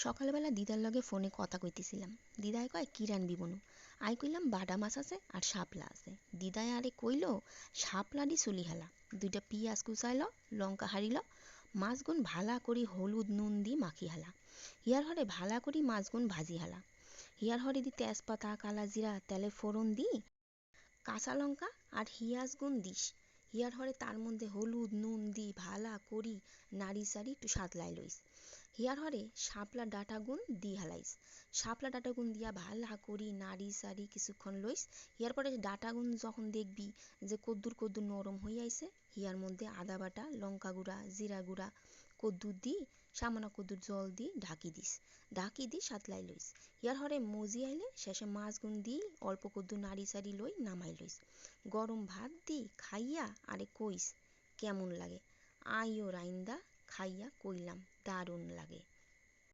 সকালবেলা দিদার লগে ফোনে কথা কইতেছিলাম। দিদায় কয় কি রানবি বনু? আই কইলাম বাটা মাছ আছে আর শাপলা আছে। দিদায় আরে কইলো শাপলা দি চুলি হেলা, দুইটা পিঁয়াজ কুচাইল, লঙ্কা হারিল, মাছগুন ভালা করি হলুদ নুন দি মাখি হেলা। হিয়ার হরে ভালা করি মাছগুন ভাজি হেলা। হিয়ার হরে দি তেজপাতা কালা জিরা তেলে ফোড়ন দি কাঁচা লঙ্কা আর হিয়াজগুন দিস। হিয়ার হরে তার মধ্যে হলুদ নুন দি ভালা করি নাড়ি সারি একটু সাতলাই লইস। হিয়ার হরে শাপলা ডাঁটাগুন দি হালাইস। শাপলা ডাঁটাগুন দিয়া ভালা করি নাড়ি সারি কিছুক্ষণ লইস। হিয়ার পরে ডাঁটাগুন যখন দেখবি যে কদ্দুর কদ্দুর নরম হয়ে আইছে, হিয়ার মধ্যে আদা বাটা লঙ্কা গুঁড়া জিরা গুঁড়া কদ্দুর দি সামান্য কদ্দুর জল দি ঢাকি দিস। ঢাকি দি সাতলাই লইস। হিয়ার হরে মজি আইলে শেষে মাছগুন দি অল্প কদ্দুর নাড়ি সারি লই নামাই লইস। গরম ভাত দি খাইয়া আরে কইস কেমন লাগে। আইও রাইন্দা খাইয়া কইলাম দারুণ লাগে।